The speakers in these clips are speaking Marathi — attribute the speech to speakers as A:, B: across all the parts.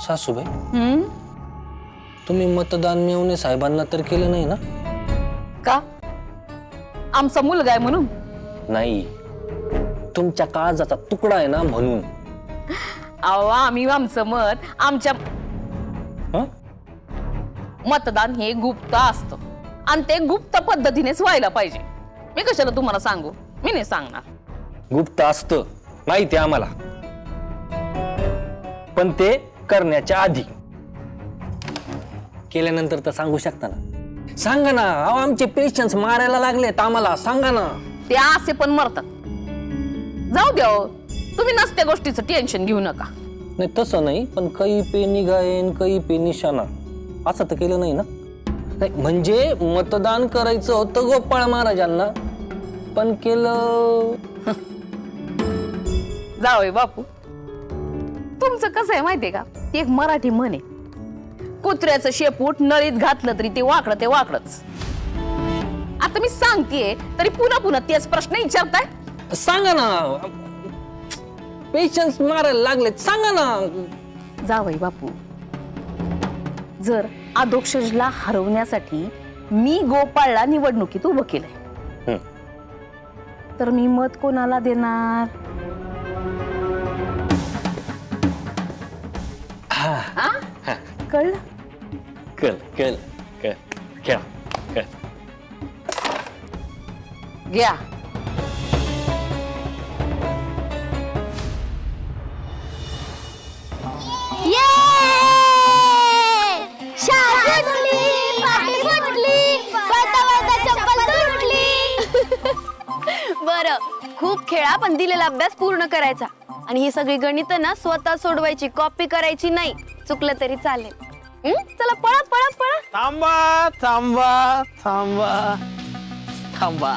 A: सासूबाई तुम्ही मतदान मेवणे साहेबांना तर केलं नाही ना?
B: का? आमचा मुलगा आहे म्हणून?
A: नाही, तुमच्या काळजाचा तुकडा आहे ना म्हणून.
B: अहो आम्ही आमचं मत आमच्या
A: हं?
B: मतदान हे गुप्त असतं आणि ते गुप्त पद्धतीनेच व्हायला पाहिजे. मी कशाला तुम्हाला सांगू? मी नाही सांगणार.
A: गुप्त असतं माहिती आम्हाला, पण ते करण्याच्या आधी. केल्यानंतर तर सांगू शकता ना. सांगा ना. अहो आमचे पेशन्स मारायला लागलेत आम्हाला. सांगा ना.
B: ते असे पण मरतात. जाऊ द्या हो. तुम्ही नसत्या गोष्टीचं टेन्शन घेऊ नका.
A: नाही तसं नाही, पण काही पे निघायन काही पे निशाणा असं तर केलं नाही ना? नाही म्हणजे मतदान करायचं होतं गोपाळ महाराजांना, पण केलं.
B: जावई बापू, तुमचं कसं आहे माहितीये का? ती एक मराठी म्हण आहे, कुत्र्याचं शेपूट नळीत घातलं तरी ते वाकडच. आता मी सांगतेय तरी पुन्हा पुन्हा तेच प्रश्न विचारताय.
A: सांगा ना. पेशन्स मारायला लागलेत. सांगा ना.
B: जावई बापू, जर अधोक्षजला हरवण्यासाठी मी गोपाळला निवडणुकीत उभं केलंय, तर मी मत कोणाला देणार? हा? कळलं?
A: कल खेळा.
B: घ्या.
C: बरं, खूप खेळा पण दिलेला अभ्यास पूर्ण करायचा. आणि ही सगळी गणित ना स्वतः सोडवायची, कॉपी करायची नाही. चुकलं तरी चालेल. चला पळा पळा पळा.
D: थांबा थांबा थांबा थांबा.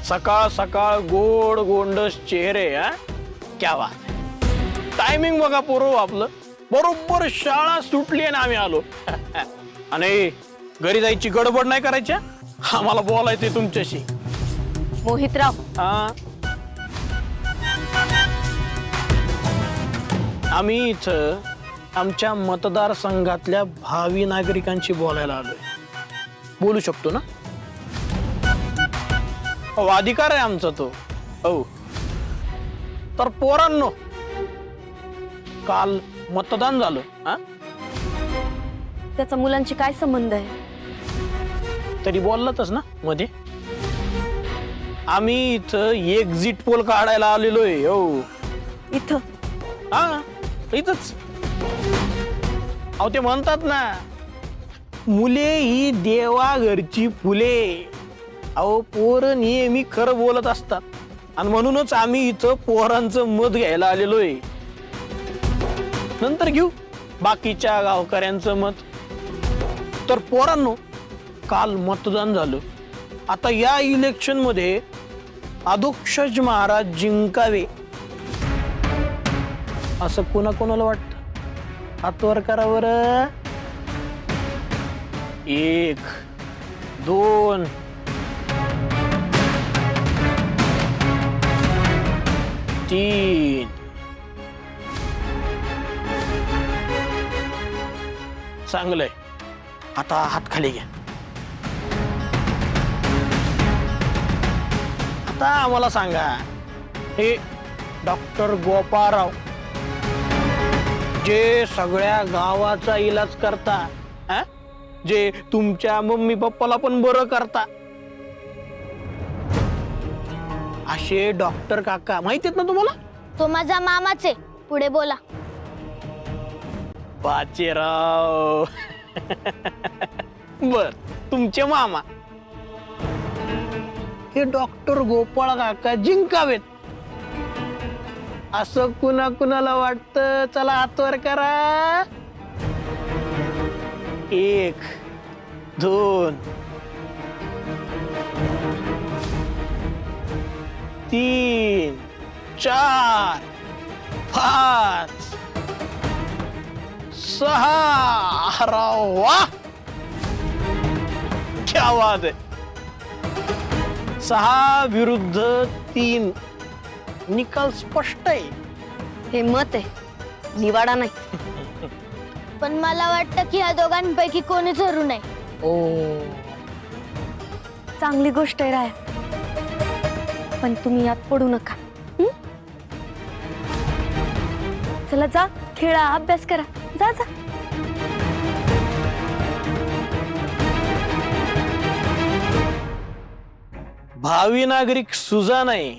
D: सकाळ सकाळ गोड गोंडस चेहरे. हा क्या बात. टायमिंग बघा पोरो आपलं. बरोबर शाळा सुटली आणि आम्ही आलो. आणि घरी जायची गडबड नाही करायची. आम्हाला बोलायचंय तुमच्याशी.
C: मोहितराव,
D: हा, आम्ही इथं आमच्या मतदारसंघातल्या भावी नागरिकांशी बोलायला आलोय. बोलू शकतो ना? हो, अधिकार आहे आमचा तो. हो, तर पोरांनो, काल मतदान झालं. हा,
C: त्याचा मुलांशी काय संबंध आहे?
D: तरी बोललातच ना मध्ये. आम्ही इथं एक्झिट पोल काढायला आलेलोय. हो,
C: इथं?
D: हा, इथंच. अहो ते म्हणतात ना, मुले ही देवा घरची फुले. अहो पोर नेहमी खरं बोलत असतात आणि म्हणूनच आम्ही इथं पोरांचं मत घ्यायला आलेलोय. नंतर घेऊ बाकीच्या गावकऱ्यांचं मत. तर पोरांनो, काल मतदान झालं. आता या इलेक्शन मध्ये अधोक्षज महाराज जिंकावे असं कोणाकोणाला वाटतं? हात वर करा बरं. 1 2 3. चांगलंय. आता हात खाली घ्या. आता आम्हाला सांगा, हे डॉक्टर गोपाळराव जे सगळ्या गावाचा इलाज करता, जे तुमच्या मम्मी पप्पाला पण बरं करता, असे डॉक्टर काका माहित आहेत ना तुम्हाला?
E: तो माझा मामाच आहे. पुढे बोला.
D: बाजीराव. बर, तुमचे मामा हे डॉक्टर गोपाळ काका जिंकावेत असं कुणा कुणाला वाटतं? चला हातवर करा. 1 2 3 4 5 6. वाह, क्या बात आहे. 6 विरुद्ध 3 निकाल स्पष्ट आहे.
C: हे मत आहे, निवाडा नाही.
E: पण मला वाटतं की ह्या दोघांपैकी कोणीच हरू नाही.
D: ओ
C: चांगली गोष्ट आहे राय, पण तुम्ही यात पडू नका. हं? चला जा, खेळा, अभ्यास करा, जा जा.
D: भावी नागरिक सुजानाई,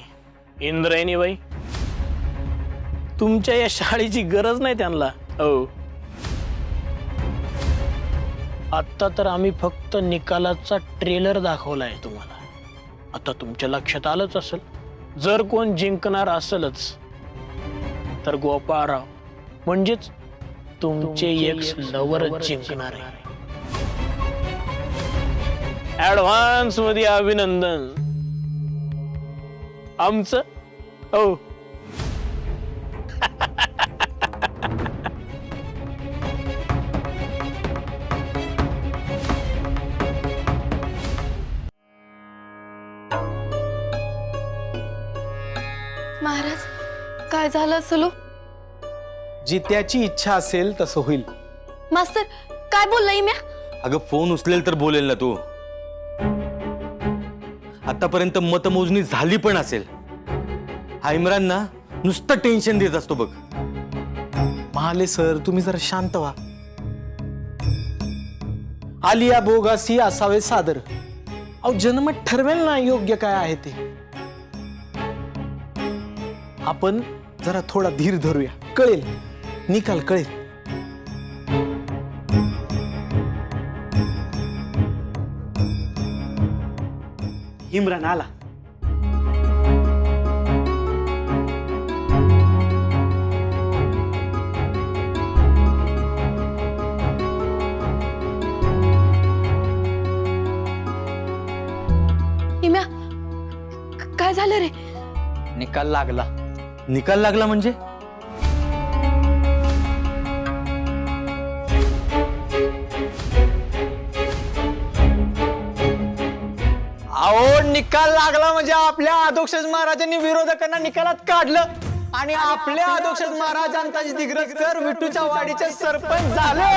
D: इंद्रायणीबाई, तुमच्या या शाळेची गरज नाही त्यांना. हो, आता तर आम्ही फक्त निकालाचा ट्रेलर दाखवलाय तुम्हाला. आता तुमच्या लक्षात आलंच असेल, जर कोण जिंकणार असेलच तर गोपाळराव म्हणजेच तुमचे एक्स लवरच जिंकणार आहे. ऍडव्हान्स मध्ये अभिनंदन आमचं. हो,
C: महाराज, काय झालं असेल?
F: जी त्याची इच्छा असेल तसं होईल.
C: मास्तर, काय बोलला म्या?
G: अगं फोन उचलेल तर बोलेल ना तू. आतापर्यंत मतमोजणी झाली पण असेल. हा इम्रान ना नुसतं टेन्शन देत असतो बघ.
F: महाले सर, तुम्ही जरा शांत व्हा. आलिया बोगासी असावे सादर. अहो, जनमत ठरवेल ना योग्य काय आहे ते. आपण जरा थोडा धीर धरूया, कळेल, निकाल कळेल. इम्रान आला.
C: इम्या, काय झालं रे?
A: निकाल लागला.
G: निकाल लागला म्हणजे?
H: अहो, निकाल लागला म्हणजे आपल्या अधोक्षज महाराजांनी विरोधकांना निकालात काढलं आणि आपल्या अधोक्षज महाराजांचा दिग्रजकर विठूच्या वाडीचे सरपंच झाले.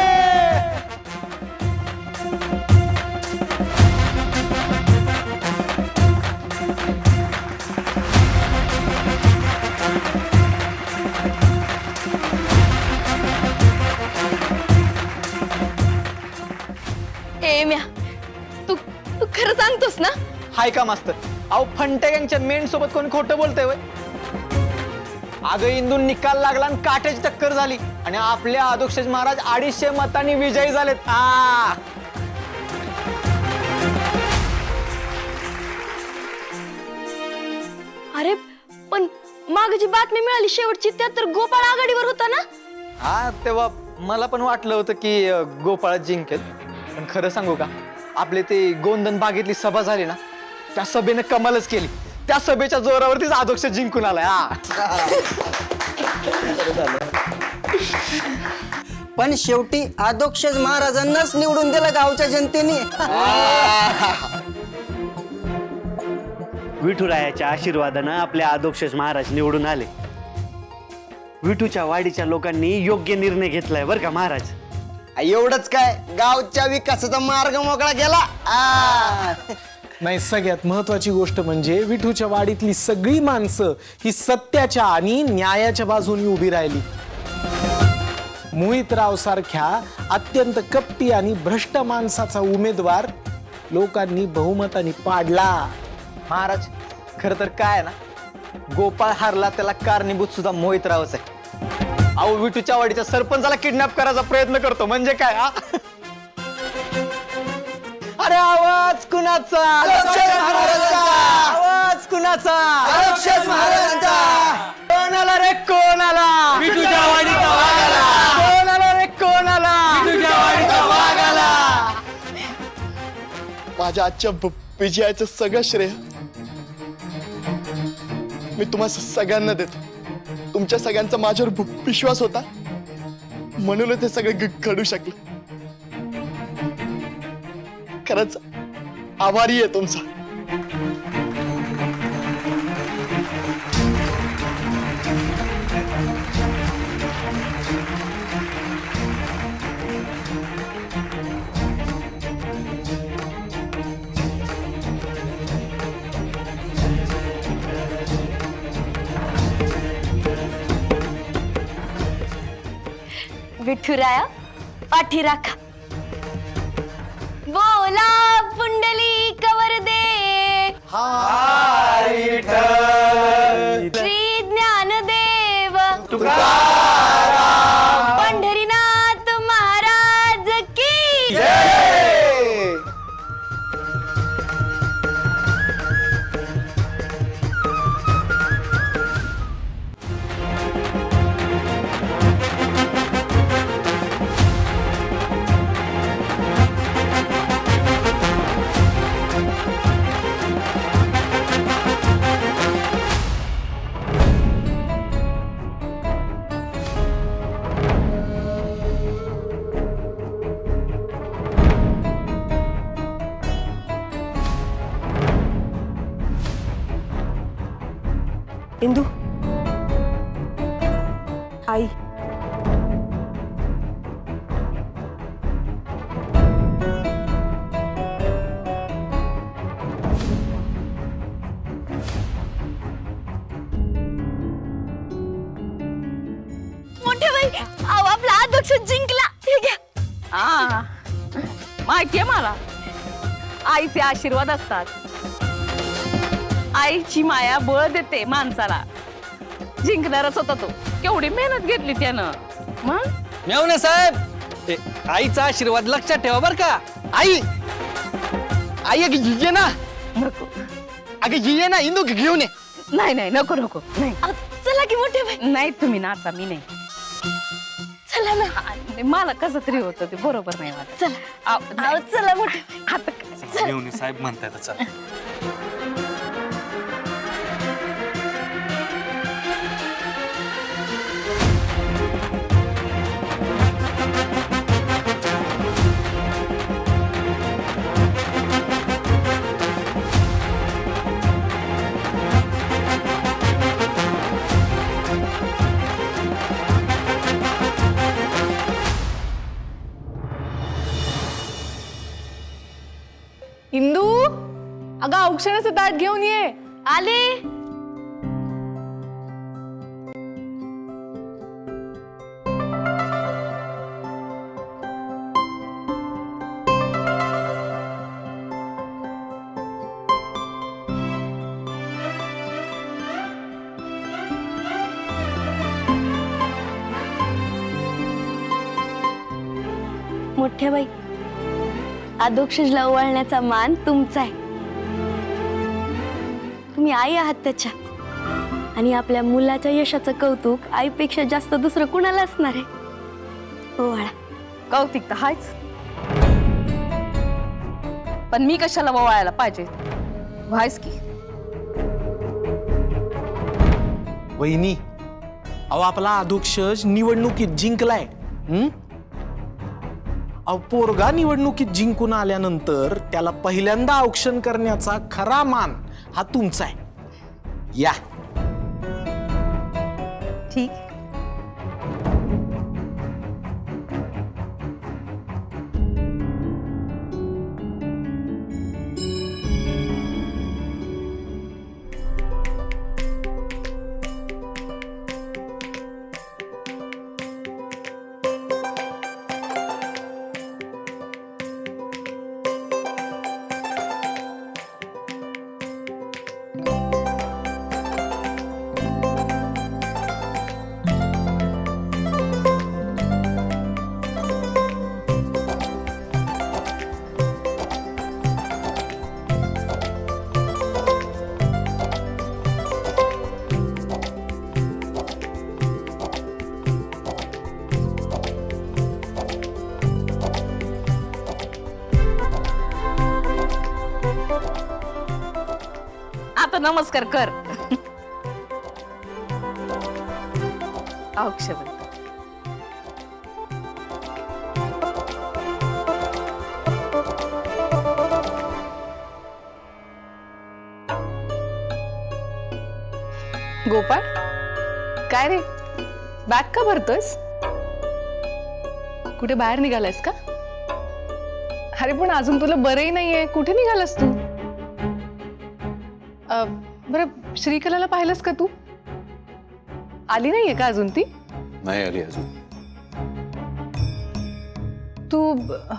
C: ए म्या, तू तू खरं सांगतोस ना?
H: हाय का मास्तर? अहो, फंटे गँगच्या मेन सोबत कोणी खोटं बोलतंय वय? अगं, इंदून निकाल लागला आणि काट्याची टक्कर झाली आणि आपले अधोक्षज महाराज 250 मतांनी विजयी झालेत.
C: अरे, पण माग जी बातमी मिळाली शेवटची, त्यात तर गोपाळ आघाडीवर होता ना?
H: हा, तेव्हा मला पण वाटलं होतं की गोपाळ जिंकेल. पण खरं सांगू का, आपले ते गोंधन बागेतली सभा झाली ना, त्या सभेने कमालच केली. त्या सभेच्या जोरावरतीच अध्यक्ष जिंकून आलाय.
I: पण शेवटी अधोक्षज महाराजांनाच निवडून दिलं गावच्या जनतेने.
J: विठुरायाच्या आशीर्वादानं आपले अधोक्षज महाराज निवडून आले. विठूच्या वाडीच्या लोकांनी योग्य निर्णय घेतलाय बरं का महाराज.
I: एवढंच काय, गावच्या विकासाचा मार्ग मोकळा केला.
F: नाही, सगळ्यात महत्वाची गोष्ट म्हणजे विठूच्या वाडीतली सगळी माणसं ही सत्याच्या आणि न्यायाच्या बाजूने उभी राहिली. मोहितराव सारख्या अत्यंत कपटी आणि भ्रष्ट माणसाचा उमेदवार लोकांनी बहुमताने पाडला.
H: महाराज, खर तर काय आहे ना, गोपाळ हारला त्याला कारणीभूत सुद्धा मोहितरावच आहे. अहो, विठूच्या वाडीच्या सरपंचाला किडनॅप करायचा प्रयत्न करतो म्हणजे काय? अरे, आवाज कुणाचा? आवाज कुणाचा? कोण आला रे, कोण आला? विठूच्या वाडीचा वाघ आला. कोण आला रे, कोण आला? विठूच्या वाडीचा वाघ आला.
K: माझ्या आजच्या विजयाचं सगळं श्रेय मी तुम्हा सगळ्यांना देतो. तुमच्या सगळ्यांचा माझ्यावर विश्वास होता म्हणून ते सगळं घडू शकलं. खरंच आभारी आहे तुमचा.
C: विठुराया पाठी राखा. बोला पुंडली कवर दे श्री ज्ञानदेव पंढरीनाथ महाराज की
L: इंदू आई
C: मोठे भाई अहो आपला अध्यक्ष जिंकला. हे घ्या.
B: हा माहितीये मला, आईचे आशीर्वाद असतात. आईची माया बळ देते माणसाला. जिंकणारच होता तो. केवढी मेहनत घेतली त्यानं. मग
A: मेवणे साहेब, ते आईचा आशीर्वाद लक्षात ठेवा बर का.
H: आई आई अगं ये ना,
B: नको.
H: अगं ये ना इंदू घेऊन ये.
B: नाही नाही नको नको नाही.
C: अहो, चला की मोठे भाई.
B: नाही तुम्ही नाचा, मी नाही.
C: चला ना.
B: आणि मला कसं तरी होतं ते बरोबर नाही वाटत.
C: चला
B: अहो,
C: अहो, चला मोठे भाई.
B: आता काय?
G: मेवणे साहेब म्हणतायत चला.
L: इंदू अगं औक्षणाचं ताट घेऊन ये.
C: आले. मोठ्या बाई, अधोक्षजला ओवाळण्याचा मान तुमचा आहे. तुम्ही आई आहात त्याच्या, आणि आपल्या मुलाच्या यशाचं कौतुक आईपेक्षा जास्त दुसरं कुणाला असणार आहे. ओवाळा.
B: कौतिक तर हायच, पण मी कशाला ववाळायला पाहिजे? व्हायच की.
F: वहिनी, अहो आपला अधोक्षज निवडणुकीत जिंकलाय. अहो पोरगा निवडणुकीत जिंकून आल्यानंतर त्याला पहिल्यांदा औक्षण करण्याचा खरा मान हा तुमचा आहे. या.
B: ठीक. आता नमस्कार कर. औक्षण.
L: गोपाळ, काय रे बॅग का भरतोयस? कुठे बाहेर निघालायस का? अरे पण अजून तुला बरंही नाहीये, कुठे निघालास तू? बरं श्रीकलाला पाहिलंस का तू? आली नाहीये का अजून ती?
M: नाही आली अजून.
L: तू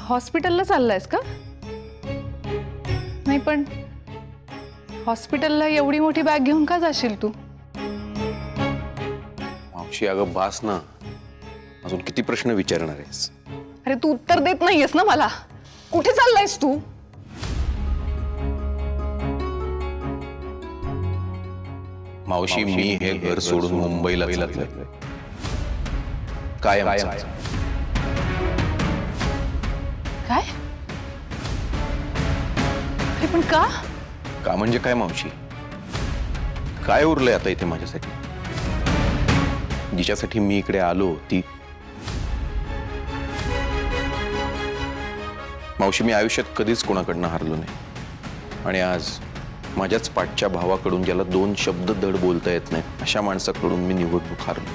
L: हॉस्पिटलला चाललायस का? नाही पण हॉस्पिटलला एवढी मोठी बॅग घेऊन का जाशील तू?
M: मावशी अगं बास ना, अजून किती प्रश्न विचारणार आहेस?
L: अरे तू उत्तर देत नाहीयेस ना मला. कुठे चाललायस तू?
M: मावशी मी हे घर सोडून मुंबईला चाललोय. काय
L: काय? अरे पण का?
M: का म्हणजे काय मावशी? काय उरलंय आता इथे माझ्यासाठी? जिच्यासाठी मी इकडे आलो ती मावशी, मी आयुष्यात कधीच कोणाकडनं हारलो नाही. आणि आज माझ्याच पाठच्या भावाकडून, ज्याला 2 शब्द धड बोलता येत नाही, अशा माणसाकडून मी निवडणूक हारलो.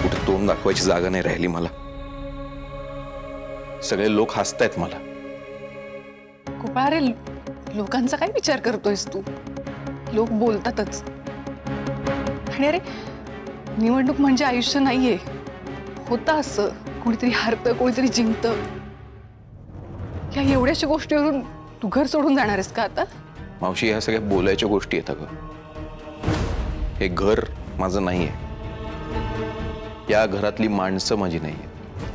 M: कुठे तोंड दाखवायची जागा नाही राहिली मला. सगळे लोक हसतायत मला.
L: गोपाळ, अरे लोकांचा काय विचार करतोयस तू? लोक बोलतातच. आणि अरे निवडणूक म्हणजे आयुष्य नाहीये. होतं असं, कोणीतरी हारतं, कोणीतरी जिंकतं. या एवढ्याशा गोष्टीवरून तू घर सोडून जाणार आहेस का आता?
M: मावशी, ह्या सगळ्या बोलायच्या गोष्टी आहेत अगं. हे घर माझं नाहीये. या घरातली माणसं माझी नाहीये.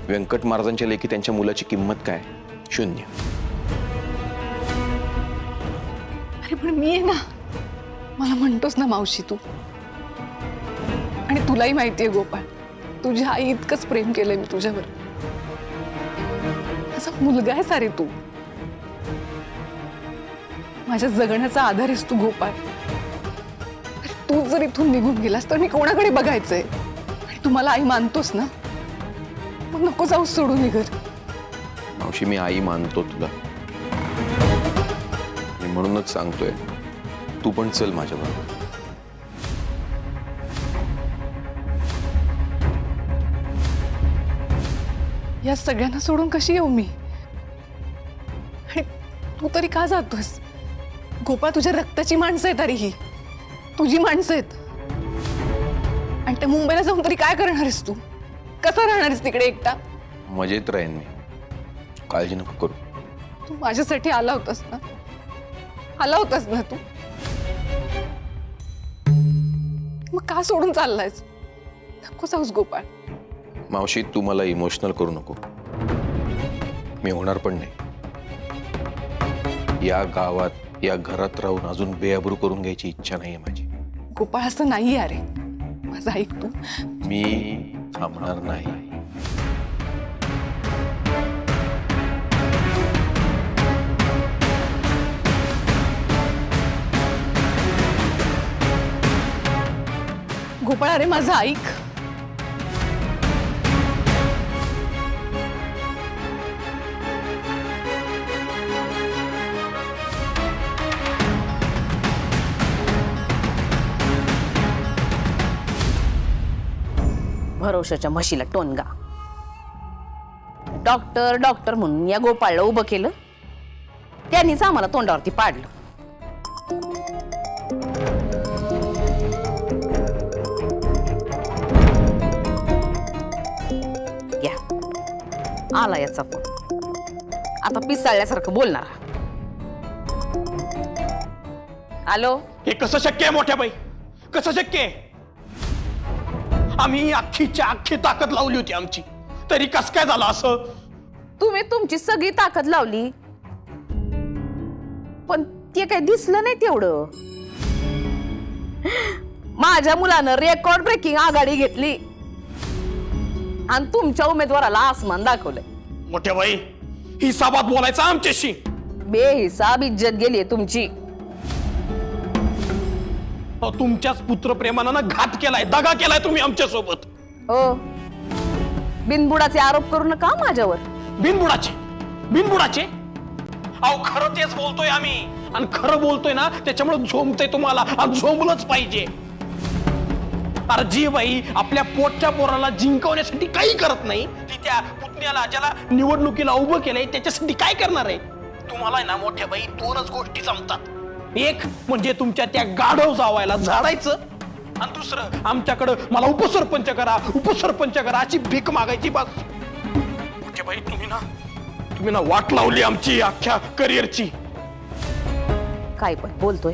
M: व्यंकट महाराजांच्या लेखी त्यांच्या मुलाची किंमत काय? 0.
L: अरे पण मी आहे ना, मला म्हणतोस ना मावशी तू. आणि तुलाही माहितीये गोपाळ, तुझ्या आई इतकंच प्रेम केलंय मी तुझ्यावर. असा मुलगा आहे सारे तू. माझ्या जगण्याचा आधार आहेस तू गोपाळ. तू जर इथून निघून गेलास तर मी कोणाकडे बघायचंय? आणि तू मला आई मानतोस ना, मग नको जाऊ सोडून मी घर.
M: मावशी, मी आई मानतो तुला, आणि म्हणूनच सांगतोय, तू पण चल माझ्याबरोबर.
L: या सगळ्यांना सोडून कशी येऊ मी? आणि तू तरी का जातोस? गोपाळ, तुझ्या रक्ताची माणसं आहेत. अरे ही तुझी माणसं आहेत. आणि त्या मुंबईला जाऊन तरी काय करणार आहेस तू? कसा राहणार आहेस तिकडे एकटा?
M: मजेत राहीन मी, काळजी नको करू.
L: तू माझ्यासाठी आला होतास ना? आला होतास ना तू? मग का सोडून चाललायस? नको जाऊस गोपाळ.
M: मावशी, तू मला इमोशनल करू नको. मी होणार पण नाही. या गावात, या घरात राहून अजून बेअब्रू करून घ्यायची इच्छा नाहीये माझी.
L: गोपाळ, असं नाही. अरे माझं ऐक तू.
M: मी थांबणार नाही.
L: गोपाळ, अरे माझं ऐक.
B: भरोशाच्या म्हशीला टोनगा. डॉक्टर डॉक्टर म्हणून या गोपाळला उभं केलं, त्यांनीच आम्हाला तोंडावरती पाडलं. या आला याचा फोन. आता पिसाळल्यासारखं बोलणार. हॅलो,
D: हे कसं शक्य आहे मोठ्या बाई? कसं शक्य आहे? आम्ही अख्खीच्या अख्खी ताकद लावली होती आमची, तरी कस काय झालं असं?
B: तुम्ही तुमची सगळी ताकद लावली, पण ते काही दिसलं नाही तेवढं. माझ्या मुलानं रेकॉर्ड ब्रेकिंग आघाडी घेतली आणि तुमच्या उमेदवाराला आसमान दाखवलंय.
D: मोठ्या बाई, हिसाबात बोलायचं आमच्याशी.
B: बेहिसाब इज्जत गेली तुमची.
D: तुमच्याच पुत्रप्रेमानं घात केलाय, दगा केलाय तुम्ही आमच्या सोबत.
B: हो, बिनबुडाचे आरोप करू नका माझ्यावर.
D: बिनबुडाचे? बिनबुडाचे? अहो खरं तेच बोलतोय आम्ही, आणि खरं बोलतोय ना, त्याच्यामुळे झोंबतंय तुम्हाला, आणि झोंबलंच पाहिजे. अरे जी बाई आपल्या पोटच्या पोराला जिंकवण्यासाठी काही करत नाही ती त्या पुतण्याला ज्याला निवडणुकीला उभं केलंय त्याच्यासाठी काय करणार आहे? तुम्हाला आहे ना मोठ्या बाई दोनच गोष्टी जमतात. एक म्हणजे तुमच्या त्या गाढव जावायला झाडायचं आणि दुसरं आमच्याकडं मला उपसरपंच करा अशी भीक मागायची. बस मोठ्या बाई तुम्ही ना वाट लावली आमची अख्ख्या करिअरची.
B: काय पण बोलतोय.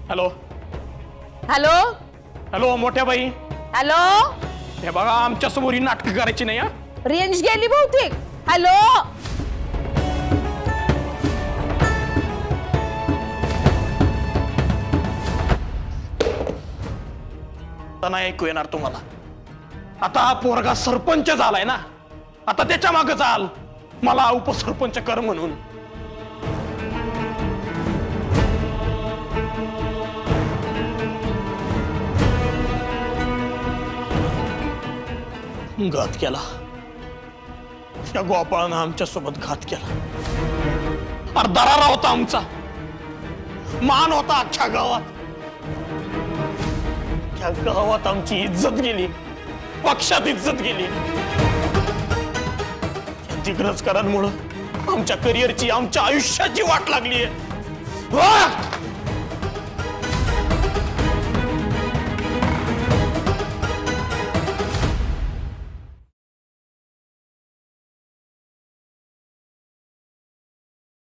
D: हॅलो
B: हॅलो
D: हॅलो मोठ्या बाई,
B: हॅलो,
D: हे बघा आमच्या समोर ही नाटकं करायची नाही.
B: रेंज गेली बहुतेक. हॅलो,
D: नाही ऐकू येणार तुम्हाला. आता हा पोरगा सरपंच झालाय ना, आता त्याच्या मागे चाल मला उपसरपंच कर म्हणून. घात केला या गोपाळानं आमच्या सोबत घात केला. अरे दरारा होता आमचा, मान होता अख्ख्या गावात. या गावात आमची इज्जत गेली, पक्षात इज्जत गेली. या दिग्रजकरांमुळं आमच्या करिअरची आमच्या आयुष्याची वाट लागली आहे.